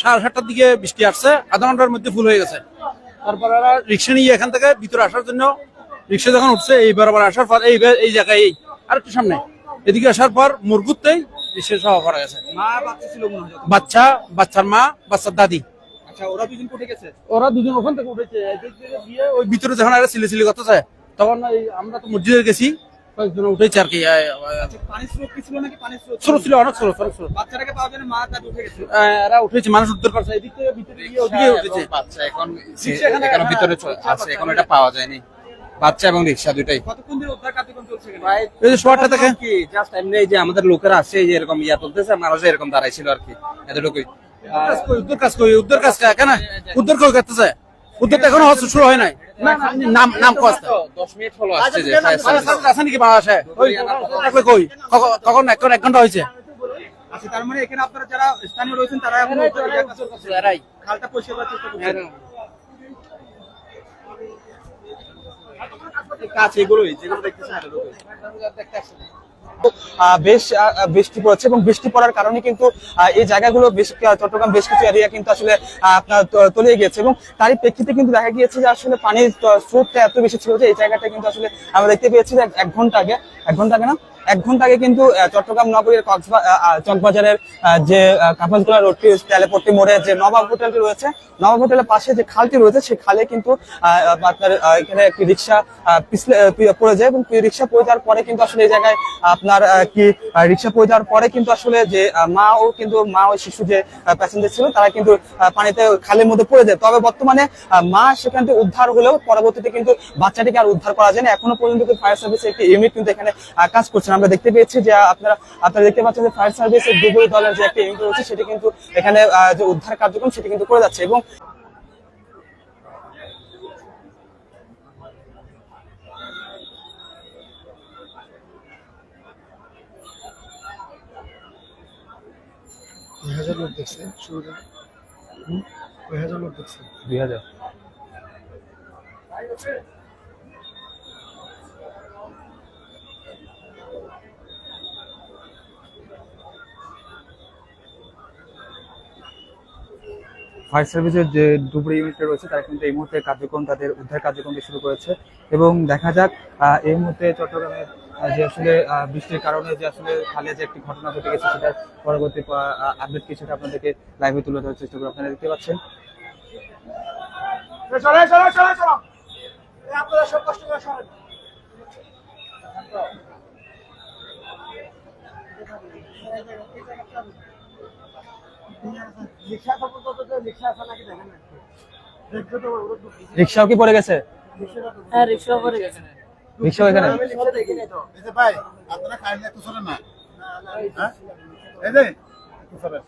7:30টার দিকে বৃষ্টি আসছে, আধা ঘন্টার মধ্যে ফুল হয়ে গেছে। তারপর ওরা রিক্সা নিয়ে এখান থেকে ভিতরে আসার জন্য রিক্সা যখন উঠছে এই বরাবর আসার পর এই জায়গায় আর একটু সামনে এদিকে আসার পর মুরগুতেই রিক্সা সহ করা গেছে। বাচ্চা, বাচ্চার মা, বাচ্চার দাদি। ওরা দুজন ওখান থেকে উঠেছে, ওই ভিতরে যখন আর সিলি করতেছে তখন আমরা তো মসজিদে গেছি, কয়েকজন উঠেছে আর কি। স্রোত ছিল, অনেক স্রোত। এরা উঠেছে, মানুষ উদ্ধার করছে, এদিক থেকে ভিতরে গিয়ে ওদিকে উঠেছে। বাচ্চা এখন ভিতরে আছে, এখন এটা পাওয়া যায়নি। বাচ্চা এবং রিক্সা দুইটাই। এই যে সোয়াটা থেকে কি জাস্ট এমনি এই যে আমাদের লোকেরা আছে এই যে এরকম ইয়া তুলতেছে, মানুষ এরকম দাঁড়াইছিল আর কি, এতটুকুই। উদ্ধার কাজ কেন উদ্ধার করে করতেছে? উদ্ধার তো এখনো শুরু হয় নাই। নাম কষ্ট 10 মিনিট হলো আসছে যে ফায়ার সার্ভিস আছে নাকি বাংলাদেশে? কই কখন 1 ঘন্টা হয়েছে? আচ্ছা, তার মানে এখানে আপনারা যারা স্থানীয় রয়েছেন তারা এখন খালটা পরিষ্কার করার চেষ্টা করছেন। কাজ এগুলোই যেগুলো দেখতেছেন বেশ বৃষ্টি পড়ছে এবং বৃষ্টি পড়ার কারণে কিন্তু এই জায়গাগুলো চট্টগ্রাম বেশ কিছু এরিয়া কিন্তু আসলে আপনার তলিয়ে গিয়েছে এবং তারই প্রেক্ষিতে কিন্তু দেখা গিয়েছে যে আসলে পানির স্রোতটা এত বেশি ছিল যে এই জায়গাটা কিন্তু আসলে আমরা দেখতে পেয়েছি যে 1 ঘন্টা আগে না 1 ঘন্টা আগে কিন্তু চট্টগ্রাম নগরীর চকবাজারের যে কাপাসগোলা রোডটি তেলেপট্টি মোড়ে যে নবাব হোটেলটি রয়েছে, নবাব হোটেলের পাশে যে খালটি রয়েছে সেই খালে কিন্তু আপনার এখানে একটি রিক্সা পড়ে যায় এবং রিক্সা পড়ে যাওয়ার পরে কিন্তু আসলে এই জায়গায় আপনার রিক্সা পড়ে যাওয়ার পরে কিন্তু আসলে যে মা ও শিশু যে প্যাসেঞ্জার ছিল তারা কিন্তু পানিতে খালের মধ্যে পড়ে যায়। তবে বর্তমানে মা সেখান থেকে উদ্ধার হলেও পরবর্তীতে কিন্তু বাচ্চাটিকে আর উদ্ধার করা যায়নি। এখনো পর্যন্ত কিন্তু ফায়ার সার্ভিসের একটি ইউনিট কিন্তু এখানে কাজ করছে। আমরা দেখতে পেয়েছি যে আপনারা দেখতে পাচ্ছেন যে ফায়ার সার্ভিসের ডুবুরি দলের যে একটা ইউনিট রয়েছে সেটি কিন্তু এখানে যে উদ্ধার কার্যক্রম সেটি কিন্তু করে যাচ্ছে এবং লোক দেখছে শুরুতে 2000 লোক দেখছে 2000 ফায়ার সার্ভিসের যে ডুবুরি ইউনিট রয়েছে তারা কিন্তু এই মুহূর্তে তাদের উদ্ধার কার্যক্রমটি শুরু করেছে এবং দেখা যাক এই মুহূর্তে চট্টগ্রামের যে আসলে বৃষ্টির কারণে যে আসলে খালে যে একটি ঘটনা ঘটে গেছে সেটার পরবর্তী আপডেট কিছুটা আপনাদেরকে লাইভে তুলে ধরার চেষ্টা করবো। আপনারা দেখতে পাচ্ছেন আপনারা সব কষ্ট করে সরেন। রিক্সাও কি পড়ে গেছে? হ্যাঁ, রিক্সাও পড়ে গেছে। রিক্সাও এখানে ভাই আপনারা কাইন্ডলি একটু সরেন না। হ্যাঁ এই যে একটু সরেন।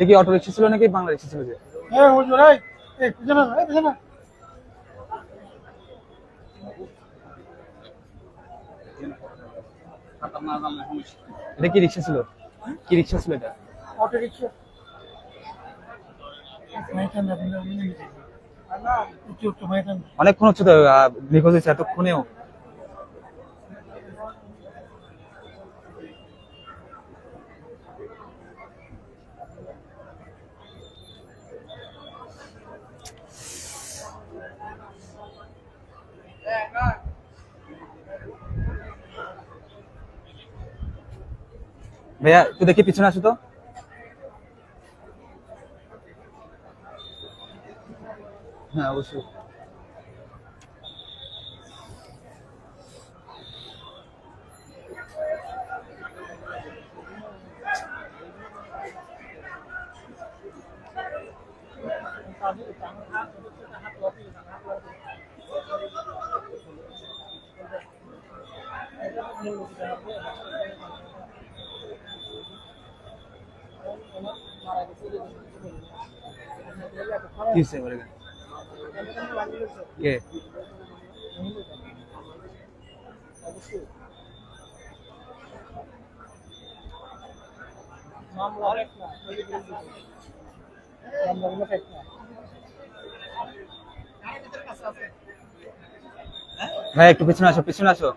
কি অটো রিক্সা ছিল নাকি বাংলা রিক্সা ছিল? এটা কি রিক্সা ছিল? কি রিক্সা ছিল এটা? Auto rickshaw. অনেকক্ষণ হচ্ছে তো নিখোঁজ হয়েছে, এতক্ষণেও ভাইয়া একটু দেখি পিছনে আসো তো। হ্যাঁ অবশ্যই। কিসে বলে কে ভাই একটু পিছনে আসো, পিছনে আসো।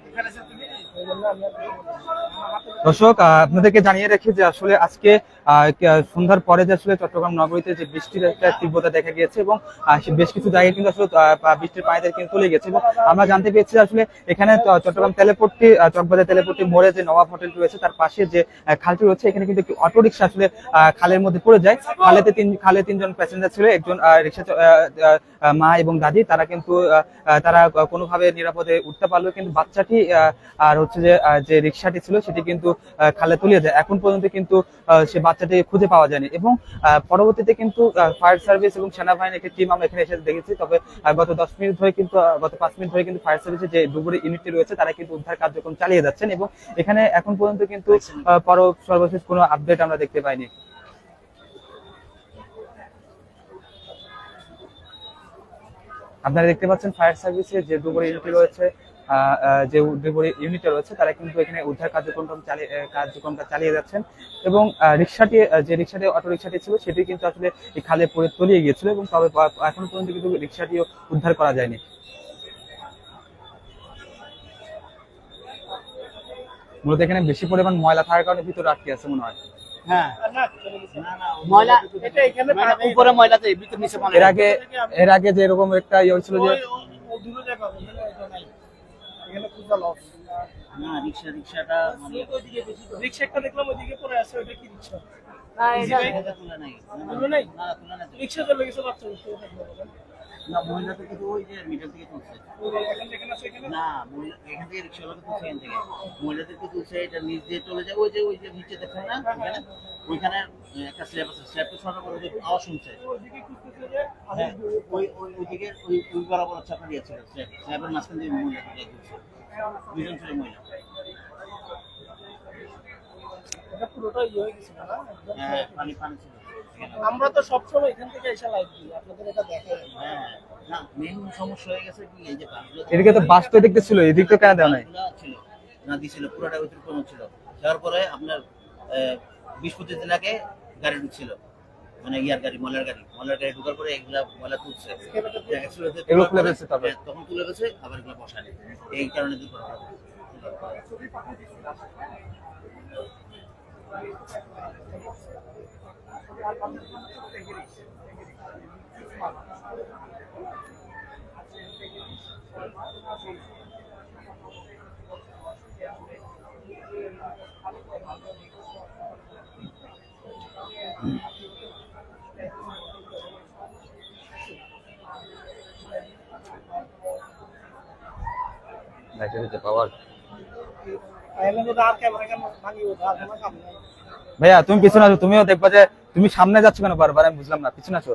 দর্শক, আপনাদেরকে জানিয়ে রাখি যে আসলে আজকে সন্ধ্যার পরে যে আসলে চট্টগ্রাম নগরীতে যে বৃষ্টির একটা তীব্রতা দেখা গিয়েছে এবং বেশ কিছু জায়গায় কিন্তু আসলে বৃষ্টির পানিতে কিন্তু চলে গেছে এবং আমরা জানতে পেরেছি যে আসলে এখানে চট্টগ্রাম তেলেপট্টি চকবাজার তেলেপট্টি মোড়ে যে নবাব হোটেল রয়েছে তার পাশে যে খালটি রয়েছে, এখানে কিন্তু একটি অটোরিকশা আসলে খালের মধ্যে পড়ে যায়। খালে তিনজন প্যাসেঞ্জার ছিল, একজন রিক্সা মা এবং দাদি, তারা কিন্তু তারা কোনোভাবে নিরাপদে উঠতে পারলো, কিন্তু বাচ্চাটি আর হচ্ছে যে রিক্সাটি ছিল সেটি কিন্তু খালে তলিয়ে যায়। এখন পর্যন্ত কিন্তু সে বাচ্চাটি খুঁজে পাওয়া যায়নি এবং পরবর্তীতে কিন্তু ফায়ার সার্ভিস এবং সেনাবাহিনীর একটি টিম আমরা এখানে এসে দেখেছি। তবে গত 10 মিনিট ধরে কিন্তু গত 5 মিনিট ধরে কিন্তু ফায়ার সার্ভিসের যে ডুবুরি ইউনিটটি রয়েছে তারা কিন্তু উদ্ধার কার্যক্রম চালিয়ে যাচ্ছেন এবং এখানে এখন পর্যন্ত কিন্তু সর্বশেষ কোনো আপডেট আমরা দেখতে পাইনি। আপনারা দেখতে পাচ্ছেন ফায়ার সার্ভিসের যে ডুবুরি ইউনিট রয়েছে, যে ডুবুরি ইউনিট রয়েছে তারা কিন্তু এখানে উদ্ধার কার্যক্রমটা চালিয়ে যাচ্ছেন এবং রিক্সাটি অটো রিক্সাটি ছিল সেটি কিন্তু আসলে এই খালে পড়ে তলিয়ে গিয়েছিল এবং তবে এখন পর্যন্ত কিন্তু রিক্সাটিও উদ্ধার করা যায়নি। মূলত এখানে বেশি পরিমাণ ময়লা থাকার কারণে ভিতরে আটকে আছে মনে হয়। হ্যাঁ, ময়লা এটা এখানে উপরে ময়লাতে ভিতর নিচে ময়লা। এর আগে যে এরকম একটা ইয়ে হয়েছিল যে এখানে খুঁজা লস না, রিক্সাটা মানে রিক্সা একটা দেখলাম ওইদিকে পড়ে আছে, ওইটা কি রিক্সা? না, এটা তুলে নাই, তুলে নাই, না তুলে নাই, রিক্সা চলে গেছে বাচ্চা না, মহিলা থেকে তো ওই যে মিটার থেকে তুলছে, এখানে আছে এখানে না, মহিলা এখান থেকে রিক্সা লোকে তুলছে, এখান থেকে মহিলা থেকে তুলছে, এটা নিচ দিয়ে চলে যায়, ওই যে নিচে দেখেন না ওইখানে একটা স্ল্যাব আছে, স্ল্যাবটা সরানোর পরে আওয়াজ শুনছে, ওইদিকে খুঁজতেছে যে ওইদিকে ওই বরাবর চাপা দিয়েছে, স্ল্যাবের মাঝখান দিয়ে মহিলা থেকে তুলছে, দুজন ছিল মহিলা। এটা পুরোটা ইয়ে হয়ে গেছে না, হ্যাঁ, পানি ছিল। আমরা তো সবসময় এখান থেকে এসে লাইভ দিই, আপনাদের এটা দেখাই। হ্যাঁ, না মেইন সমস্যা হয়ে গেছে কি, এই যে এদিকে তো বাস তো দেখতে ছিল, এদিক তো কেন দেওয়া নাই ছিল না, দিছিল পুরোটা অতিরিক্ত ছিল। যাওয়ার পরে আপনার 20-25 দিন আগে গাড়ি ঢুকছিল, মানে ময়লার গাড়ি ঢোকার পরে এগুলা ময়লা তুলছে, এগুলো খুলে ফেলছে, তবে তখন তুলে ফেলছে, আবার এগুলো বসালে, এই কারণে ভাইয়া তুমি পিছনে আছো, তুমিও দেখবা যে তুমি সামনে যাচ্ছ কেন বারবার, আমি বুঝলাম না, পিছনে আছো।